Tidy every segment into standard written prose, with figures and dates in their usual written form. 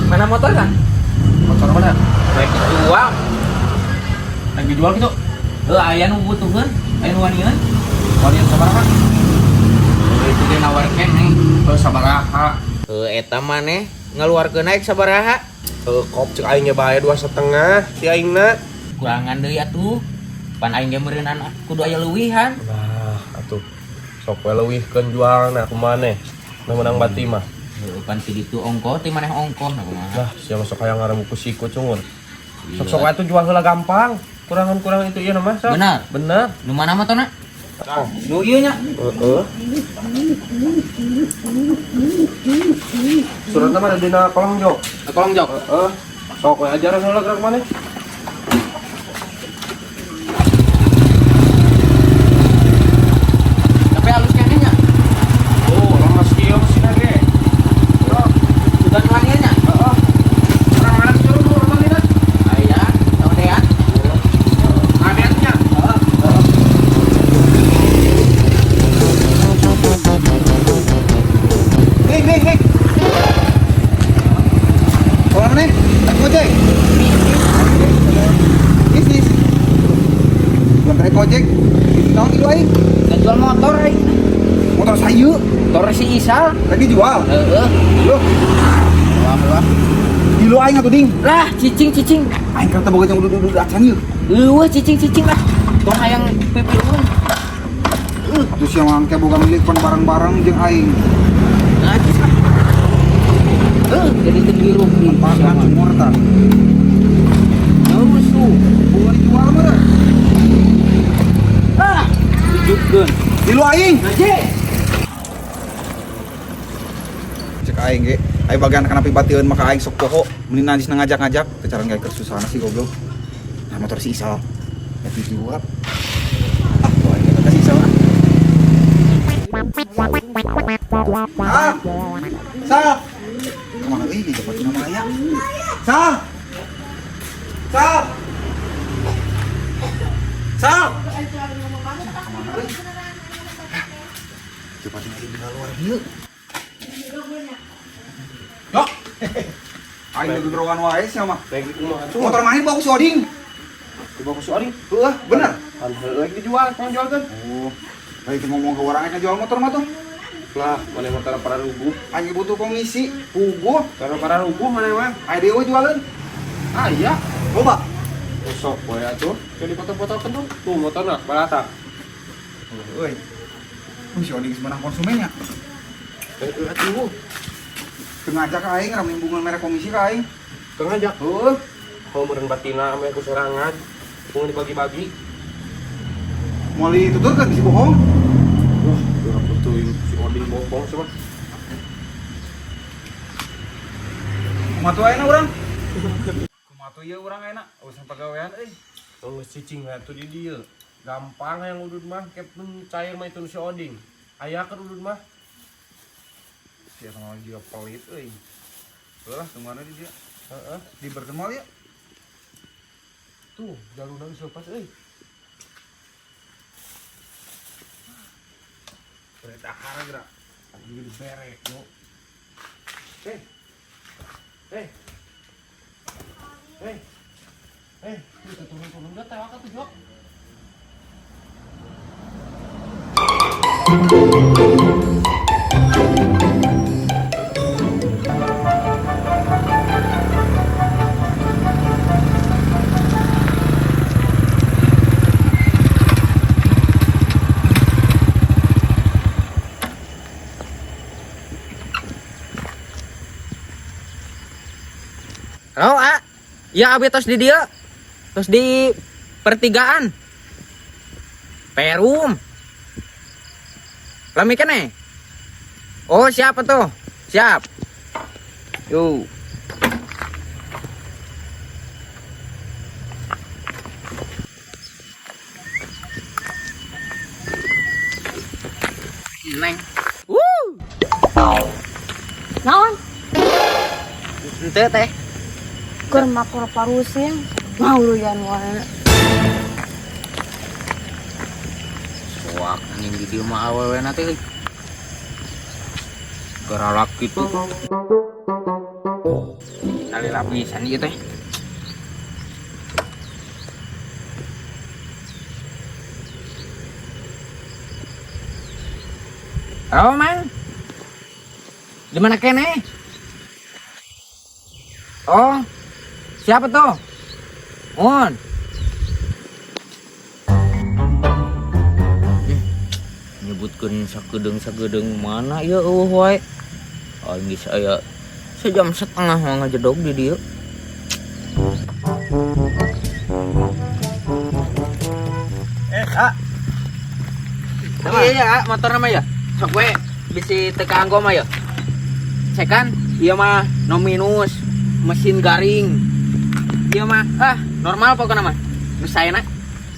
Mana motor kan? Motor mana? Baik dijual. Lagi jual gitu. Aya nu butuhkeun, aya nu wanian. Wanian sabaraha? Itu dia nawarkeun nih. Sabaraha? Eta maneh ngaluarkeun naik sabaraha? Kop cek aing ge bae 2,5 si aingna. Kurangan deui atuh. Pan aing ge meureunan kudu aya leuwihan. Nah, atuh. Sok we leuwihkeun jualna kumaneh. Nu menang bati mah. Pan si ditu ongkoh ti maneh ongkoh nah kumaha. Lah, sia masuk hayang ngaremuku siku cungun. Sok-sok atuh jual heula gampang. Kurangan-kurangan itu ieu na mah. Bener. Bener. Nu mana motona? Tang. Nu ieu nya. Heeh. Suratna mah ada dina kolong jok. Kolong jok. Heeh. Sok we ajaran heula gerak maneh. Tapi halus kene nya. Oh, lemas kieu mesinna ge. Sudah nulangeun nya. Heeh. Urang mana suruh nu urang dina? Aya, tawadean. Adeannya. Nih. Orang nih, Gojek. Bisnis. Bukan kayak Gojek. Naon itu aing? Ngejual motor aing. Motor sayu Motor si Isal. lagi jual. Heeh. Loh, Wah. di lu aing atuh ding. Lah, cicing. Aing kata boga yang duduk acan yeuh. Eueuh cicing lah. Tong hayang pipi ulun. Terus yang angke boga milik pan barang-barang jeung aing. Najis lah. Jadi terbiru di Pasangan sumur tah. musuh. Boga dijual mah. Ah, dijutkeun. Di lu aing. Aje. Cek aing ge. Aing bagian kana pibatieun maka aing sok poho. Mending najis ngajak-ngajak. Kecaran gawe kesusahan sih goblok. Nah motor si Isal. Ya dijual. Ah, tuh aing kata si Isal. Ah. Sal. Kemana ini dapat nama ayah? Sal. Cepat ini di luar dia. Yok. Aing lagi gerowan wae sia mah. Lagi kumaha? Motor main bagus si Oding. Bagus sorry. Heeh, bener. Kan lagi dijual, kan jualkeun. Oh. Baik ngomong ke orang yang jual motor mah tuh. Lah, mana motor para rubuh. Aing butuh komisi. Puguh. Karena para rubuh mana mah? Aing dewe jualan. Ah iya. Loba. Sok we atuh. Jadi foto-foto kendung. Tuh motorna balata. Euy. Si Oding sebenarnya konsumennya. Atuh. Teu ngajak ka aing ramen bunga merek komisi ka aing. Kang ngajak. Heuh. Kau meureun batina ame ku serangan. Mun dibagi-bagi. Moali tuturkeun si bohong. Wah, urang betul si Odin bohong coba. Kumatu ayeuna urang. Kumatu ieu urang ayeuna. Urusan pagawean euy. Oh, cicing atuh di dieu. Gampang yang udud mah kep cair mah itu si Oding. Aya kan udud mah. Sia sama juga pelit euy. Heulah kemana di dia? Heeh, diberkeun moal ya. Tuh, jalurna geus leupas euy. Kereta hara gerak. Jadi berek yo. Itu turun-turun dah tewak atuh jok. Halo, A. Ya, abi tos di dia. Tos di pertigaan. Perum. Lami kene. Oh, siapa tuh? Siap. Yuk. Neng. Naon? Ente teh. Keur makor parusin. Ngauluyan wae. Soak anjing di dieu mah awewe na teh. Geralak gitu. Kali lapisan ieu teh. Oh, Mang. Di mana kene? Oh. Siapa tuh? Mun. Nyebutkeun sagedeung mana ya wae. Aing geus aya sejam setengah mah ngajedog di dieu. Iya, motor nama ya. Sok we bisi teu kaanggo mah ya. Cekan ieu mah no minus, mesin garing. Ieu mah normal pokokna mah. Nu saena.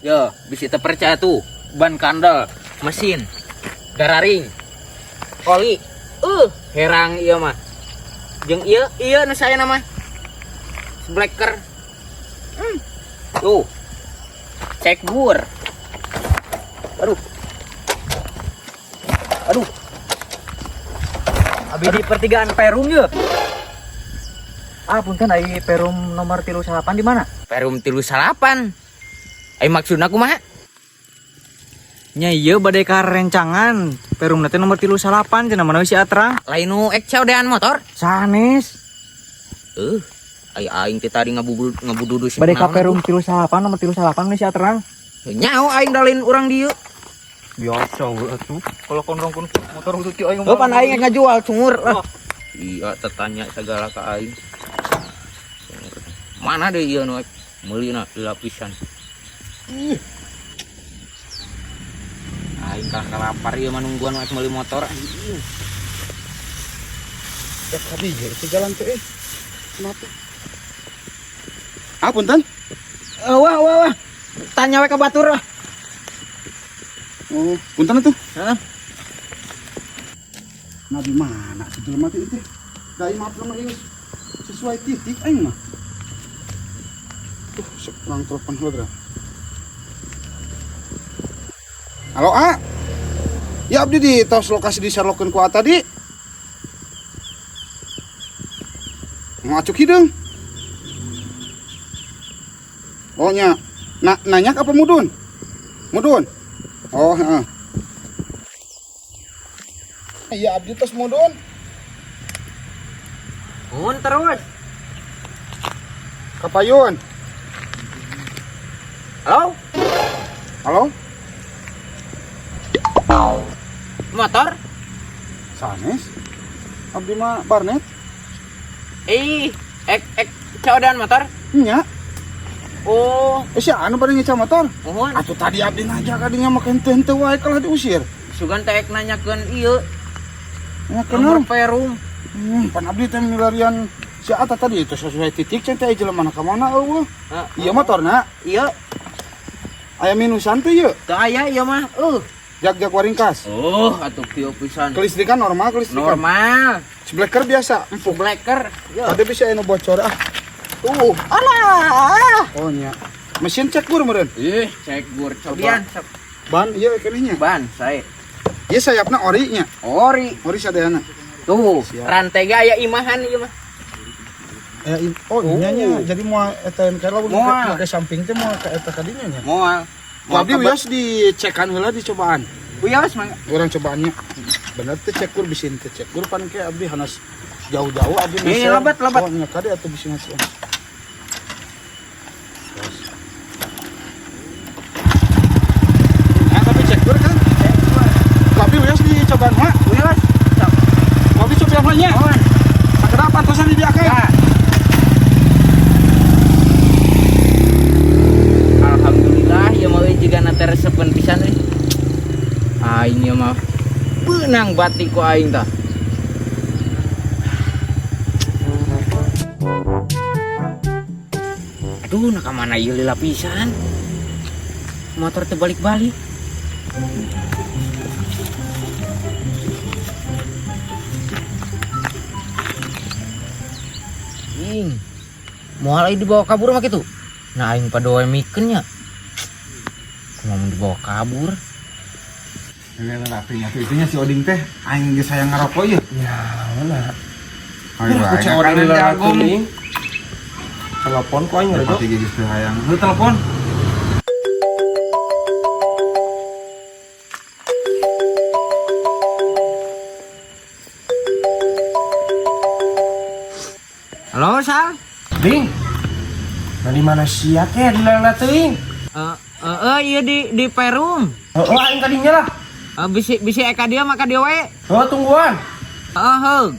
Yo, bisi teu percaya tuh. Ban kandel, mesin, dararing, oli. Herang ieu mah. Jeung ieu nu saena mah. Blacker. Tuh. Cek bur. Aduh. Abi di pertigaan Perum ya. Punten ai Perum nomor 38 di mana? Perum 38. Ai maksudna kumaha? Nya ieu bade ka rencangan. Perumna teh nomor 38 cenah mana si Atra. Lain nu ek caodean motor? Sanes. Aing teh tadi ngabududu si Bade ka Perum 38 nomor 38 si Atra. Nyao aing dalin urang dieu. Biasa we atuh. Kalau konrong motor untuk aing. Pan aing ngajual cungur. Iya, tetanya segala ka aing. Mana deh ieu nu meulina lapisan. Aing ka lapar ieu mah nungguan nu meuli motor. Ya tadi ya itu jalan teh. Kenapa? Punten? Wah. Tanya we ka batur. Oh, punten atuh. Heeh. Nah di mana sih jelema teh itu? Dai maaf nama ieu sesuai titik aing mah. Tuh, sekarang telepon heula. Halo, Ya abdi di tos lokasi di Sherlockeun ku tadi. Ngacuk hideung. Oh nya. Nanya apa mudun? Mudun. Oh, heeh. Iya abdi tos mudun. Mun terus. Kapayun. Halo? Halo? Motor? Sanes? Abdi mah Barnet? Ek caodean motor? Nya. Oh, Si anu pada ngeca motor? mohon. Atuh tadi abdi ngajak kadinya mah henteu wae kalah diusir. Sugan teh ek nanyakeun ieu Ya nomor kenal. Perum. Pan abdi teh milarian si Ata tadi itu sesuai titik can teh jelema ka mana eueuh. Ieu motorna Ieu aya minusan teh ieu. teu aya ieu mah. Jak-jak waringkas. Oh, atuh kieu pisan. Kelistrikan normal, kelistrikan. Normal. Sebleker biasa, empuk. Blacker. Tadi bisa anu bocor Tuh. Alah. Oh nya. Mesin cek gur meureun. Cek gur cobian. Ban ieu kenehnya. Ban sae. Ieu sayapna ori nya. Ori. Ori sadayana. Tuh, Siap. rantai ge aya imahan ieu mah. Nya nya. Jadi moal eta kalau Moal. ke samping teh moal ka eta kadinya nya. Moal. Abdi wios dicekan heula dicobaan. Wios mangga. Orang cobaannya. Bener teh cek gur bisin teh cek gur pan ke abdi hanas jauh-jauh abdi Iya, lebat. Oh nya kade atuh bisi ngasih. Tapi cek gur kan. Abdi wios dicobaan mah. Wios. Abdi coba mah nya. Mohon. Sakeda pantosan di dia kan. Ya. Alhamdulillah ya mau juga nate resepen pisan nih. Aing ya mah benang batik ku aing tah. Aduh, nak mana ieu lila pisan. Motor teh balik-balik. Moal dibawa kabur mah gitu. Nah aing padoe mikeun nya. Kumaha dibawa kabur. Lihat rapinya tuh itunya si Oding teh aing ge sayang ngarokok ya. Ya, mana? Ayo Aku aing cewek kan di jago. nih. Telepon kok aing ngerejo. Pati geus teu hayang. Lu telepon. Halo, Sal. Ding. Nah di mana sia teh di lela teuing? Iya di Perum. Heeh, aing kadinya lah. Bisi eka dia maka dia we. Oh, tungguan. Heeh.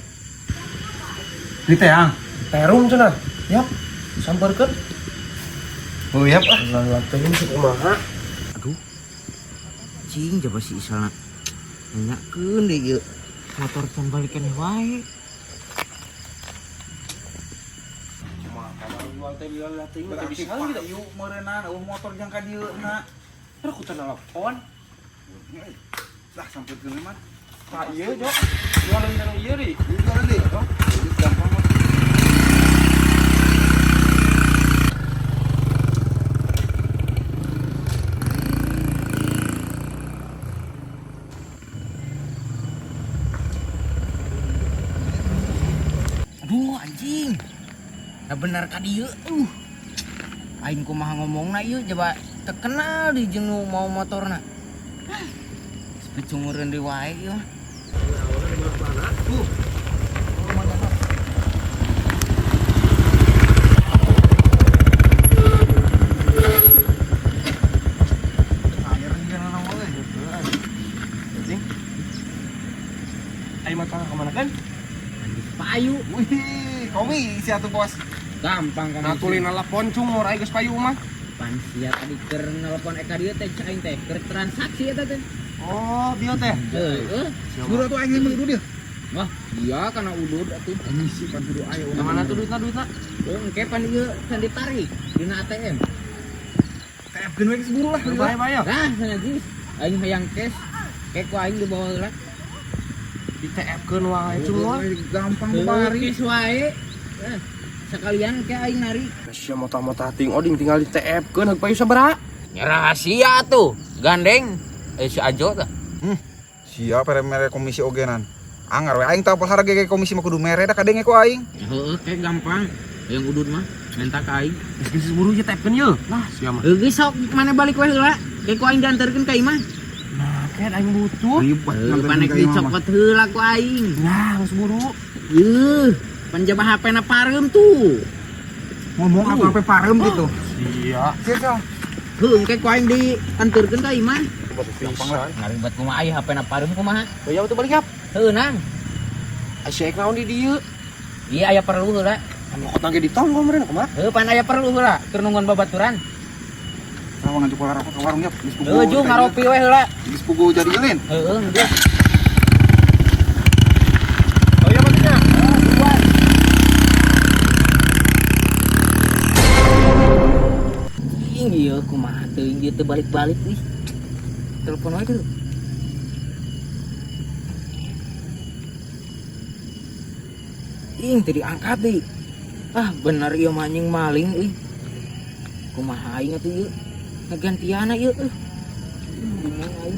Di teang. Perum cenah. Yap. Samperkeun. Oh iya ah. Lela teuing si kumaha? Cing coba si Isal nanyakeun deh ge. Motor can balikeun wae. Berarti payu meureunana motor jang ka dieu na. Terus aku telepon. Dah sampurkeun mah. Pak ieu jo. Jualan barang ieu di. Jualan deui. Oh, gampang mah. Aduh anjing. Nah bener ka dieu. Aing kumaha ngomongna ieu coba terkenal di jeung mau motorna. Speed sumureun di wae ieu. Aing mah tangah kemana kan? Payu. Wih, komi si atuh bos. Gampang kan. Natulin telepon cungor aing geus payu mah. Pan sia tadi keur nelpon eka dieu teh aing teh keur transaksi eta teh. Oh, dia teh. Heeh. Guru tuh aing mah dia. Wah, iya kana udud atuh. Misi kan kudu aya. Yang mana tuh duitna? Oh, engke pan ieu can ditarik dina ATM. TF-keun we geus buru lah. Bayar. Nah, sanajis aing hayang cash. Kayak ku aing dibawa heula. Di TF-keun wae cungor. Gampang Bari bari. cash wae. Nah, sekalian ke aing nari. Sia mota-mota ting oding tinggal di TF-keun heug payu sabaraha? Ya rahasia tuh. Gandeng si Ajo tah. Sia mere komisi ogenan. Anggar we aing tau harga ge komisi mah kudu mere da kadenge ku aing. Heeh, kayak gampang. Yang udud mah minta ka aing. Geus buru je TF-keun ye. Lah, sia mah. Geus sok mana balik we heula. Kayak ku aing dianterkeun ka imah. Nah, kan aing butuh. Ribet Panek dicopot heula ku aing. Nah, geus buru. Yeuh, panjaba HP-na pareum tuh. Ngomong apa parem gitu. Iya. Sia. Heung kayak ku aing dianterkeun ka imah. Gampang lah. Ngaribet kumaha aya HP-na pareum kumaha? Bayar tuh balik yap. Heuh nang. Asyik naon di dieu. Iya aya perlu heula. Anu kota ge ditonggo meureun kumaha? Heuh pan aya perlu heula keur nungguan babaturan. Sawangan cukup rokok ke warung yap. Heuh ju ngaropi we heula. Geus pugu jadi ulin. Heuh geus. Oh iya baliknya. Ing ieu kumaha teuing dieu teu balik-balik wih. Telepon wae tuh. Ing teu diangkat deui. Ah bener ieu mah anjing maling euy. Kumaha aing atuh ieu? Ngagantiana ieu bingung aing.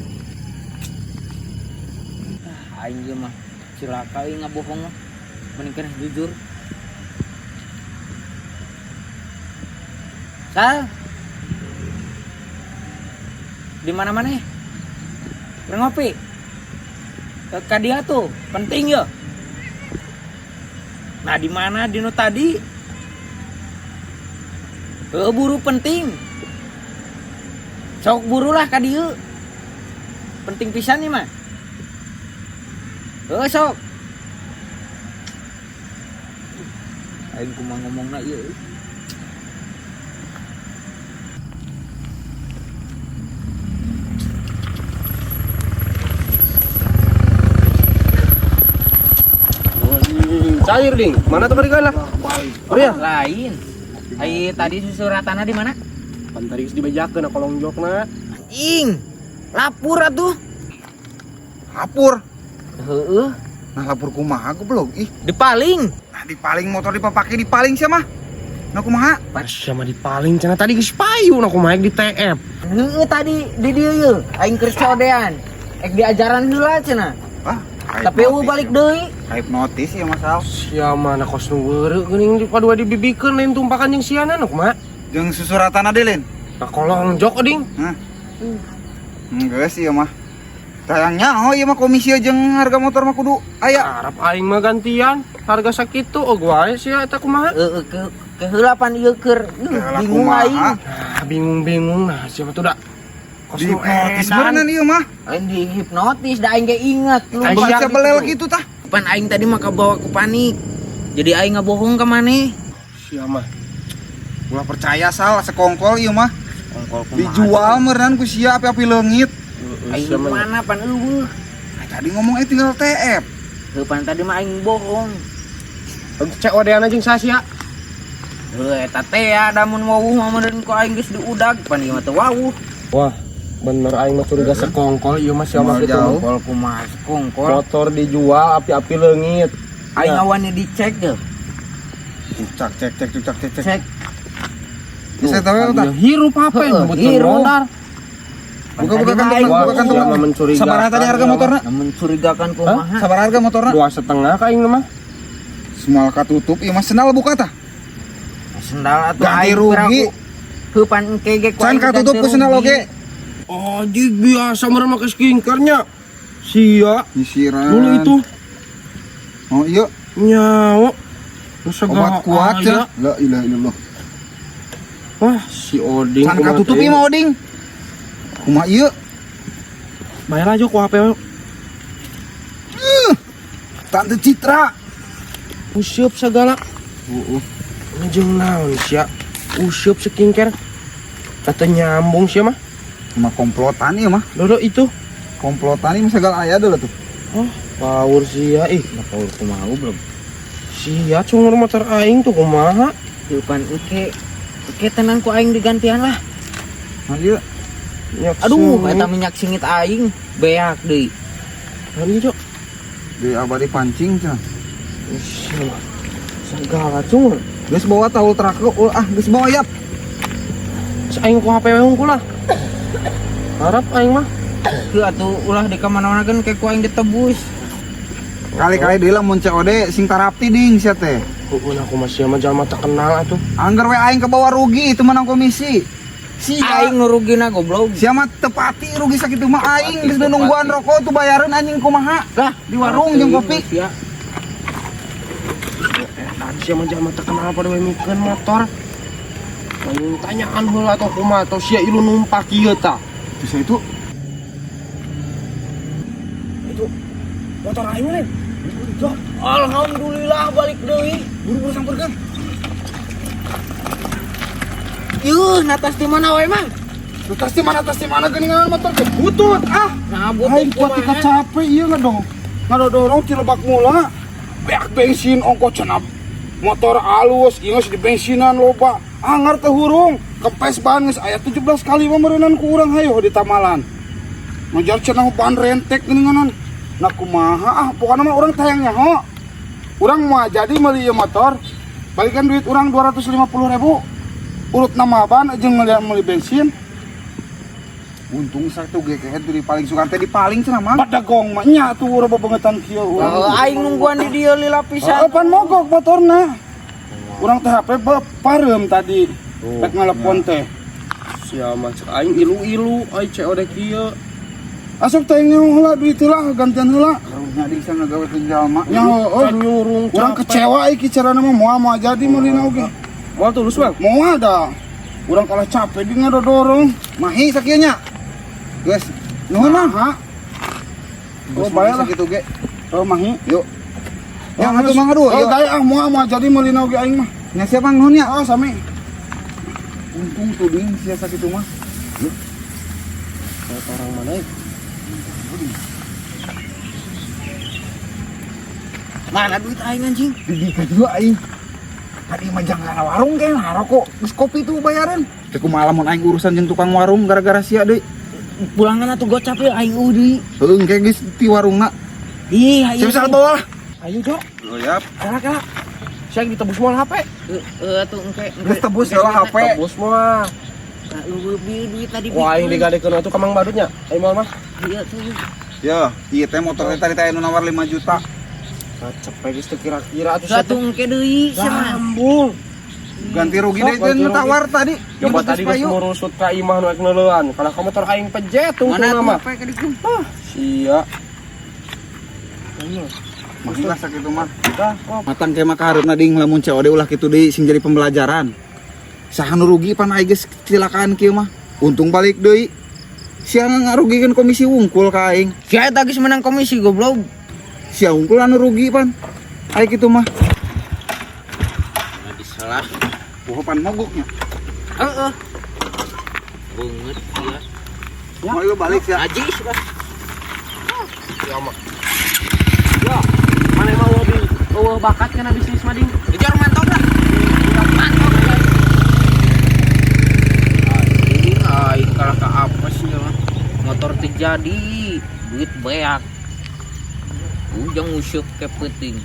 Ah aing ieu mah cilaka euy ngabohong mah. Mending keneh jujur. Sal. Di mana-mana? Ngopi. Ke dia tuh, penting ya. Nah, di mana dino tadi? Buru penting. Sok burulah ka dieu. Penting pisan nih mah. Sok. Aing kumaha ngomongna ieu. Cair ding. Mana tuh balik lah? Oh iya. Lain. Ai tadi susuratanna di mana? Pan tadi geus dibejakeun kolong jokna. Ing. Lapur atuh. Lapur. Heeh. Nah lapur kumaha goblok ih. Dipaling. Nah dipaling motor dipapake dipaling sia mah. Nah kumaha? Pas sama dipaling cenah tadi geus payu nah kumaha di TF. Heeh tadi di dieu yeuh. Aing keur codean. Ek diajaran heula cenah. Ah, Tapi eueuh balik deui. Hype notice ya Mas Al. Sia mana kos nu weureu geuning di padua dibibikeun lain tumpakan jeung siana nu kumaha? Jeung susuratan Adelin. Nah kolong jok oding. Hah? Enggak sih ya mah. Sayangnya oh iya mah komisi jeung harga motor mah kudu aya. Arab aing mah gantian harga sakitu wae sia eta kumaha? Heeh ke heula pan ieu keur bingung aing. Nah, bingung-bingung nah siapa tuh dak. Di hipnotis beneran ieu mah. Aing di hipnotis da aing ge inget lu. Aing Siap bisa gitu. belel gitu tah. Pan aing tadi mah kabawa ku panik. Jadi aing ngabohong ka maneh. Sia mah. Ulah percaya Sal sekongkol ieu mah. Ongkol kumaha. Dijual meureun ku sia api-api leungit. Aing Sia mah. mana pan eueuh. Tadi ngomong tinggal TF. Heuh pan tadi mah aing bohong. COD-an jeung sasia. Heuh eta teh ya damun wawuh mah meureun ku aing geus diudag pan ieu mah teh wawuh. Wah, bener aing mah curiga sekongkol ieu mah sia mah Moal kitu. jauh. Ongkol kumaha kongkol. Motor dijual api-api leungit. Aing awalnya dicek deh. Cek. Cek. Bisa tahu ya tah. Hirup apa yang Heeh, betul hirup. modal. Buka Tadi mah kantong, aing buka Wah, kantong. sia mah mencurigakan. Sabaraha tadi harga motorna? mencurigakan kumaha. Sabar harga motorna? 2,5 ka aing mah. Semal katutup ieu mah sendal buka tah. Sendal atuh Ganti aing rugi. Heuh pan engke ge ku Can aing katutup ganti ku sendal rugi. oge. Oh, jig biasa meureun make skincare-nya. Sia, Nyisiran. dulu itu Oh iya, nyawa. Nu segala obat kuat aya. ya. La ilaha illallah. Wah, si Oding. Can kumaha katutup teh. ieu mah Oding. Kumaha ieu? Bayar aja ku HP we. Tante Citra. Useup segala. Ini jeung naon sia? Useup skincare. Kata nyambung sia mah. Mah komplotan ieu mah. Dodo itu. Komplotan ieu mah segala aya deuleu tuh. Oh, power sia ih. Power kumaha belum. Sia cungur motor aing tuh kumaha? Heuh pan engke tenang ku aing digantian lah. Nah ieu Nyak Aduh, sungit. eta minyak singit aing beak deui. Hari Jok. di abadi pancing cenah. Sia mah. Segala cungur. Geus bawa tahu trake geus bawa yap. Aing ku HP we hungkul lah. Harap aing mah. Heuh atuh ulah di kamana-mana kan kayak ku aing ditebus. Kali-kali deui lamun COD sing tarapti ding sia teh. Heeh, aku masih mah jalma tak kenal atuh. Angger we aing kebawa rugi itu menang komisi. Aing nu rugina goblok. Sia mah tepati rugi sakitu mah aing geus nungguan rokok tuh bayareun anjing kumaha. Lah, Di warung jeung kopi. Ya. Sia mah jalma tak kenal pada we mikeun motor. Aing tanyaan heula atuh kumaha atuh sia ilu numpak ieu tah. Bisa itu Itu motor aing lain. Alhamdulillah balik deui. buru-buru sampeurkeun. Yuh, natas di mana we mang? Tas di mana geuningan motor teh butut ah. Nah, Aing kuat tika capek ieu ngadong. Ngadodorong ti lebak mula. Beak bensin ongko cenah. Motor alus geus di bensinan loba. Anggar teh hurung. Kempes ban geus aya 17 kali mah meureunan ku urang hayo di tamalan. Majar cenah ban rentek geuninganan. Nah kumaha ah pokona mah urang tayangnya ho. Urang mah jadi meuli ieu motor. Balikan duit urang 250.000. Urut nama ban jeung meuli bensin. Untung satu ge kehet di paling suka teh di paling cenah mah. Pada gong mah nya tuh urang bebengetan kieu urang. Aing nungguan di dieu lila pisan. Pan mogok motorna. Urang teh HP pareum tadi. Rek ngalepon teh. Sia mah cek aing ilu-ilu ai COD kieu. Asup teh heula duit heula gantian heula. Karunya di sana gawe ke jalma. Nya heueuh nyurung urang kecewa ieu carana mah moal jadi meulina oge. Moal tulus we. Moal da. Urang kalah capek di ngadodorong. Mahi sakieu nya. Geus Nuhun mah. oh bayar lah. sakitu ge. Oh mahi. Yuk. Yang atuh mah aduh. Oh daya moal jadi meulina oge aing mah. Nya siapa nuhun nya? Oh sami. Untung tuh ding sia sakitu mah. Orang mana ya? Mana duit aing anjing? Di kedua aing. Tadi mah jangan warung kayak ngarokok. Geus kopi tuh bayaran. Teh kumaha lamun aing urusan jeung tukang warung gara-gara sia deui. Pulangan atuh gocap ya aing deui. Heuh engke geus ti warungna. Ih, ayo. Sia bawa. Ayo Jok. Oh ya. Kala. Siang ditebus moal HP. Atuh engke. Geus tebus heula HP. Tebus moal. Nah, duit tadi. Wah, aing digadekeun atuh ka Mang Badutnya. Ayo moal mah. Iya tuh. Ya, iya teh motor teh tadi teh anu nawar 5 juta. Cepet geus teu kira-kira atuh Gatung ke deui cenah. sambung. Ganti rugi deh Ganti teh rugi. tawar tadi. Coba Di tadi bekas geus payu. murusut ka imah nu neuleun. Kalau ka motor aing pejet tungtung Mana tuh nama. apa ke diku? Sia. Maksudlah sakitu mah. Dah, kok. Matang kayak maka harupna ding lamun COD ulah kitu deui sing jadi pembelajaran. Saha nu rugi pan aya geus kecelakaan kieu mah. Untung balik deui. Sia ngarugikeun komisi wungkul ka aing. Si eta geus menang komisi goblok. Sia wungkul anu rugi pan. Aya kitu mah. Nah, diselah. Poho pan mogoknya. Heeh. Beungeut ya. Mau lu balik sia. Najis dah. Ya mah. Ya, mana mau mobil? Oh, bakat kana bisnis mah ding. Kejar mantap lah. Mantap lah. Anjing, aing kalah ka apa sih ya? Motor terjadi, duit beak. Ujang usuk ke penting.